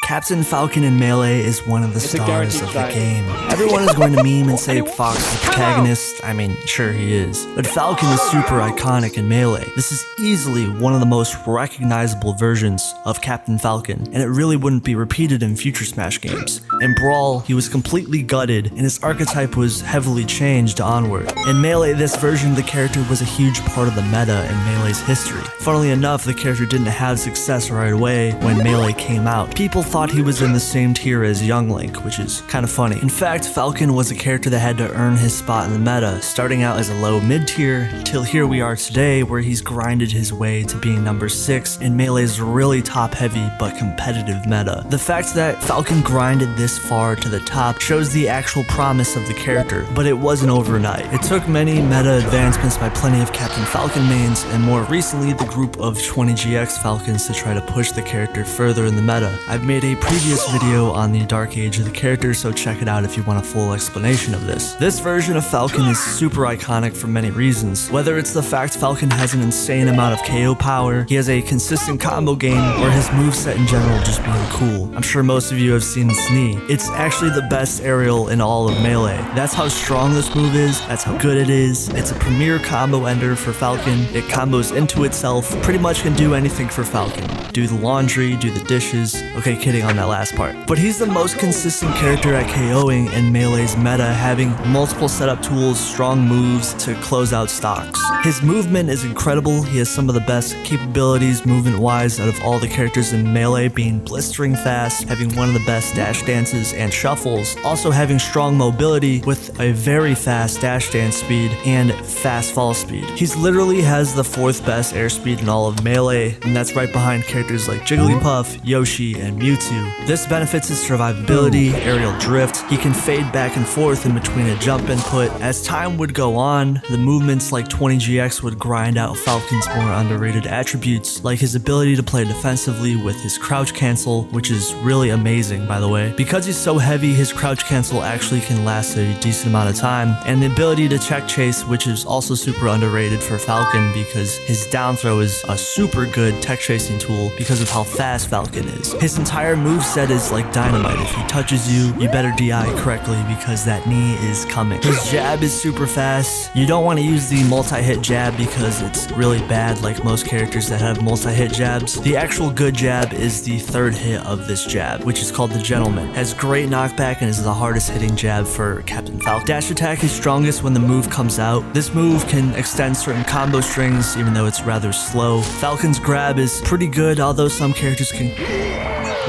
Captain Falcon in Melee is one of the stars of the game. Everyone is going to meme and say Fox is the protagonist. I mean, sure he is. But Falcon is super iconic in Melee. This is easily one of the most recognizable versions of Captain Falcon, and it really wouldn't be repeated in future Smash games. In Brawl, he was completely gutted, and his archetype was heavily changed onward. In Melee, this version of the character was a huge part of the meta in Melee's history. Funnily enough, the character didn't have success right away when Melee came out. People thought he was in the same tier as Young Link, which is kind of funny. In fact, Falcon was a character that had to earn his spot in the meta, starting out as a low mid-tier, till here we are today where he's grinded his way to being number 6 in Melee's really top-heavy but competitive meta. The fact that Falcon grinded this far to the top shows the actual promise of the character, but it wasn't overnight. It took many meta advancements by plenty of Captain Falcon mains, and more recently the group of 20GX Falcons to try to push the character further in the meta. I've made a previous video on the dark age of the character, so check it out if you want a full explanation of this. This version of Falcon is super iconic for many reasons. Whether it's the fact Falcon has an insane amount of KO power, he has a consistent combo game, or his moveset in general just being cool. I'm sure most of you have seen this knee. It's actually the best aerial in all of Melee. That's how strong this move is, that's how good it is. It's a premier combo ender for Falcon. It combos into itself, pretty much can do anything for Falcon. Do the laundry, do the dishes. Okay, kidding on that last part. But he's the most consistent character at KOing in Melee's meta, having multiple setup tools, strong moves to close out stocks. His movement is incredible. He has some of the best capabilities movement-wise out of all the characters in Melee, being blistering fast, having one of the best dash dances and shuffles, also having strong mobility with a very fast dash dance speed and fast fall speed. He's literally has the 4th best airspeed in all of Melee, and that's right behind characters like Jigglypuff, Yoshi, and Mewtwo. This benefits his survivability, aerial drift. He can fade back and forth in between a jump input. As time would go on, the movements like 20GX would grind out Falcon's more underrated attributes, like his ability to play defensively with his crouch cancel, which is really amazing by the way. Because he's so heavy, his crouch cancel actually can last a decent amount of time, and the ability to check chase, which is also super underrated for Falcon because his down throw is a super good tech chasing tool because of how fast Falcon is. His entire moveset is like dynamite. If he touches you, you better DI correctly because that knee is coming. His jab is super fast. You don't want to use the multi-hit jab because it's really bad like most characters that have multi-hit jabs. The actual good jab is the 3rd hit of this jab, which is called the Gentleman. Has great knockback and is the hardest hitting jab for Captain Falcon. Dash attack is strongest when the move comes out. This move can extend certain combo strings even though it's rather slow. Falcon's grab is pretty good, although some characters can,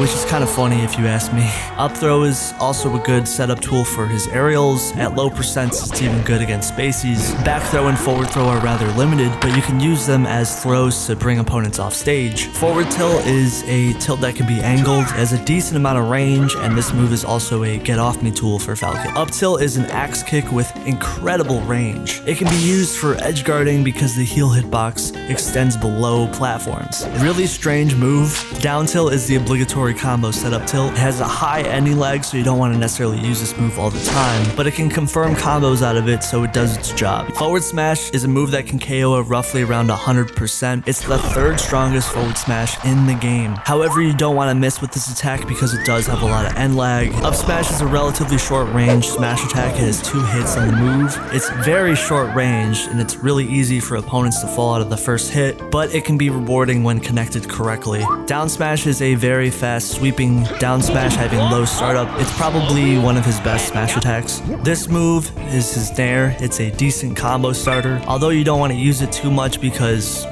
which is kind of funny if you ask me. Up throw is also a good setup tool for his aerials. At low percents, it's even good against spacies. Back throw and forward throw are rather limited, but you can use them as throws to bring opponents off stage. Forward tilt is a tilt that can be angled, has a decent amount of range, and this move is also a get off me tool for Falcon. Up tilt is an axe kick with incredible range. It can be used for edge guarding because the heel hitbox extends below platforms. Really strange move. Down tilt is the obligatory combo setup tilt. It has a high ending lag, so you don't want to necessarily use this move all the time, but it can confirm combos out of it, so it does its job. Forward smash is a move that can KO at roughly around 100%. It's the 3rd strongest forward smash in the game. However, you don't want to miss with this attack because it does have a lot of end lag. Up smash is a relatively short range smash attack. It has 2 hits on the move. It's very short range, and it's really easy for opponents to fall out of the first hit, but it can be rewarding when connected correctly. Down smash is a very fast sweeping down smash having low startup. It's probably one of his best smash attacks. This move is his gnar. It's a decent combo starter, although you don't want to use it too much because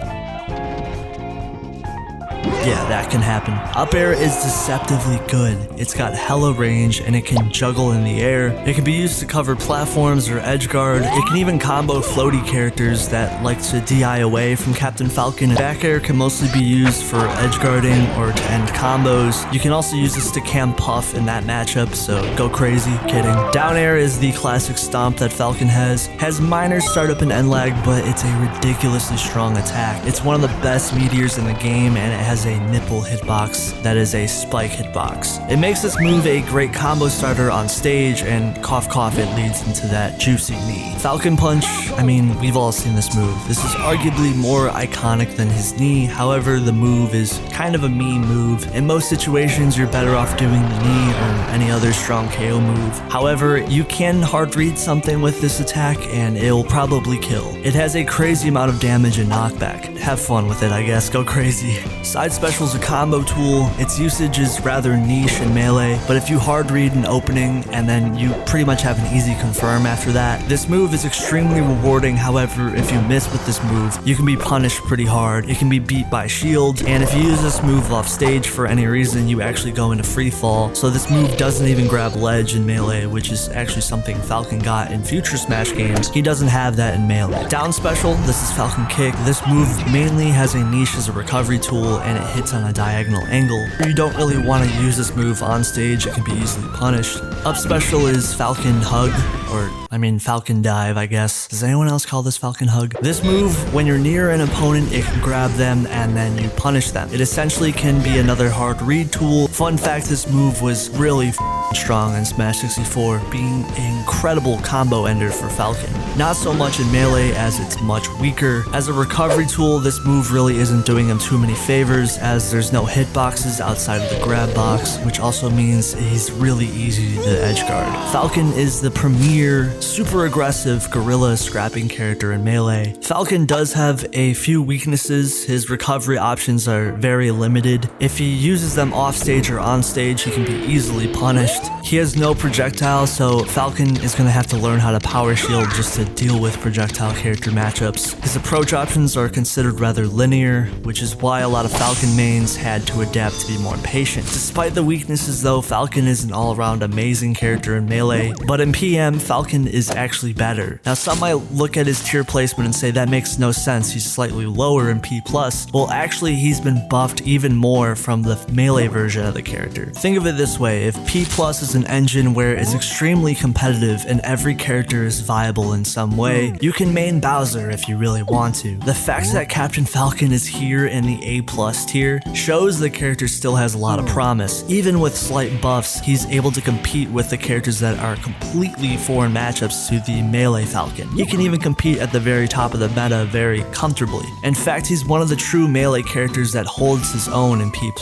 yeah, that can happen. Up air is deceptively good. It's got hella range and it can juggle in the air. It can be used to cover platforms or edge guard. It can even combo floaty characters that like to DI away from Captain Falcon. Back air can mostly be used for edge guarding or to end combos. You can also use this to camp Puff in that matchup, so go crazy. Kidding. Down air is the classic stomp that Falcon has. Has minor startup and end lag, but it's a ridiculously strong attack. It's one of the best meteors in the game and it has a a nipple hitbox that is a spike hitbox. It makes this move a great combo starter on stage, and cough cough, it leads into that juicy knee. Falcon Punch, I mean, we've all seen this move. This is arguably more iconic than his knee, however, the move is kind of a meme move. In most situations, you're better off doing the knee or any other strong KO move. However, you can hard read something with this attack and it'll probably kill. It has a crazy amount of damage and knockback. Have fun with it, I guess, go crazy. Side Special is a combo tool. Its usage is rather niche in melee, but if you hard read an opening and then you pretty much have an easy confirm after that, this move is extremely rewarding. However, if you miss with this move, you can be punished pretty hard. It can be beat by shield, and if you use this move off stage for any reason, you actually go into free fall. So this move doesn't even grab ledge in melee, which is actually something Falcon got in future Smash games. He doesn't have that in melee. Down Special, this is Falcon Kick. This move mainly has a niche as a recovery tool, and it hits on a diagonal angle. You don't really want to use this move on stage, it can be easily punished. Up Special is Falcon Hug, or Falcon Dive, I guess. Does anyone else call this Falcon Hug? This move, when you're near an opponent, it can grab them and then you punish them. It essentially can be another hard read tool. Fun fact, this move was really strong in Smash 64, being an incredible combo ender for Falcon. Not so much in melee as it's much weaker. As a recovery tool, this move really isn't doing him too many favors, as there's no hitboxes outside of the grab box, which also means he's really easy to edgeguard. Falcon is the premier, super aggressive gorilla scrapping character in melee. Falcon does have a few weaknesses. His recovery options are very limited. If he uses them off stage or on stage, he can be easily punished. He has no projectile, so Falcon is going to have to learn how to power shield just to deal with projectile character matchups. His approach options are considered rather linear, which is why a lot of Falcon mains had to adapt to be more patient. Despite the weaknesses though, Falcon is an all-around amazing character in melee, but in PM, Falcon is actually better. Now some might look at his tier placement and say that makes no sense, he's slightly lower in P+. Well actually, he's been buffed even more from the melee version of the character. Think of it this way, if P+ is an engine where it's extremely competitive and every character is viable in some way, you can main Bowser if you really want to. The fact that Captain Falcon is here in the A+ tier shows the character still has a lot of promise. Even with slight buffs, he's able to compete with the characters that are completely foreign matchups to the melee Falcon. He can even compete at the very top of the meta very comfortably. In fact, he's one of the true melee characters that holds his own in P+.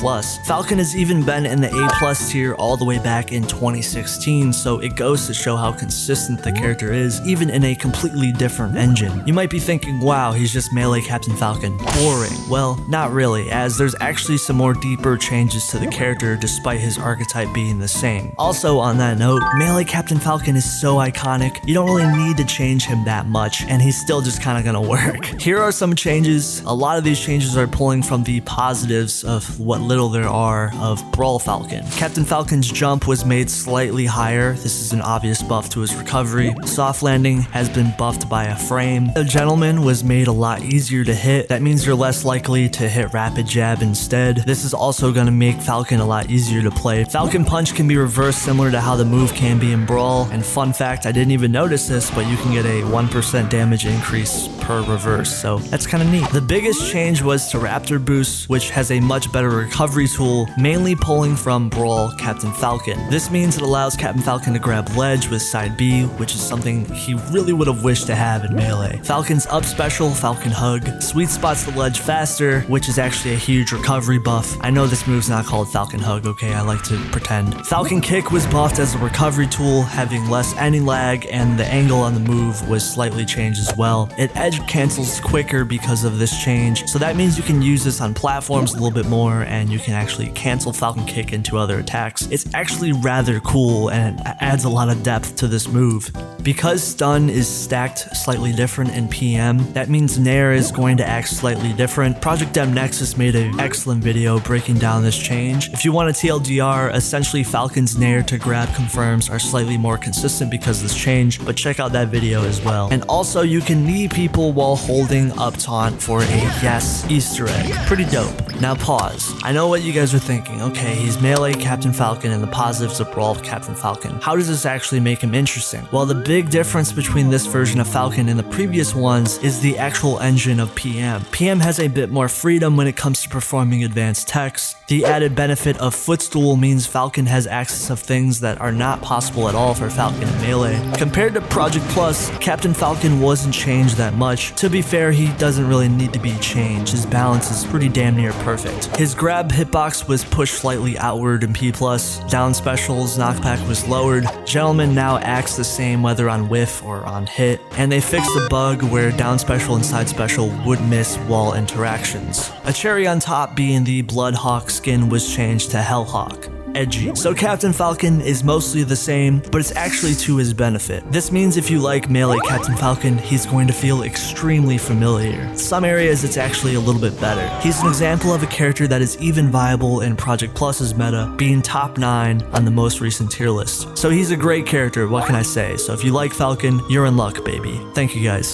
Falcon has even been in the A+ tier all the way back in 2016, so it goes to show how consistent the character is, even in a completely different engine. You might be thinking, wow, he's just melee Captain Falcon. Boring. Well, not really, as there's actually some more deeper changes to the character despite his archetype being the same. Also on that note, melee Captain Falcon is so iconic, you don't really need to change him that much, and he's still just kinda gonna work. Here are some changes. A lot of these changes are pulling from the positives of what little there are of Brawl Falcon. Captain Falcon's jump was made slightly higher. This is an obvious buff to his recovery. Soft landing has been buffed by a frame. The Gentleman was made a lot easier to hit. That means you're less likely to hit rapid jab instead. This is also going to make Falcon a lot easier to play. Falcon Punch can be reversed similar to how the move can be in Brawl. And fun fact, I didn't even notice this, but you can get a 1% damage increase per reverse, so that's kind of neat. The biggest change was to Raptor Boost, which has a much better recovery tool, mainly pulling from Brawl Captain Falcon. This means it allows Captain Falcon to grab ledge with side B, which is something he really would have wished to have in melee. Falcon's up special, Falcon Hug, sweet spots the ledge faster, which is actually a huge recovery buff. I know this move's not called Falcon Hug, okay, I like to pretend. Falcon Kick was buffed as a recovery tool, having less anti-lag, and the angle on the move was slightly changed as well. It edge cancels quicker because of this change, so that means you can use this on platforms a little bit more, and you can actually cancel Falcon Kick into other attacks. It's actually rather cool, and it adds a lot of depth to this move. Because stun is stacked slightly different in PM, that means Nair is going to act slightly different. Project Dem Nexus made an excellent video breaking down this change. If you want a TLDR, essentially Falcon's Nair to grab confirms are slightly more consistent because of this change, but check out that video as well. And also, you can knee people while holding up taunt for a yes Easter egg. Pretty dope. Now pause. I know what you guys are thinking. Okay, he's melee Captain Falcon and the positive lives the role of Captain Falcon. How does this actually make him interesting? Well, the big difference between this version of Falcon and the previous ones is the actual engine of PM. PM has a bit more freedom when it comes to performing advanced techs. The added benefit of Footstool means Falcon has access of things that are not possible at all for Falcon in Melee. Compared to Project Plus, Captain Falcon wasn't changed that much. To be fair, he doesn't really need to be changed. His balance is pretty damn near perfect. His grab hitbox was pushed slightly outward in P+, down specials knockback was lowered, Gentleman now acts the same whether on whiff or on hit, and they fixed the bug where down special and side special would miss wall interactions. A cherry on top being the Bloodhawk skin was changed to Hellhawk. Edgy. So Captain Falcon is mostly the same, but it's actually to his benefit. This means if you like Melee Captain Falcon, he's going to feel extremely familiar. In some areas it's actually a little bit better. He's an example of a character that is even viable in Project Plus's meta, being top 9 on the most recent tier list. So he's a great character, what can I say? So if you like Falcon, you're in luck, baby. Thank you guys.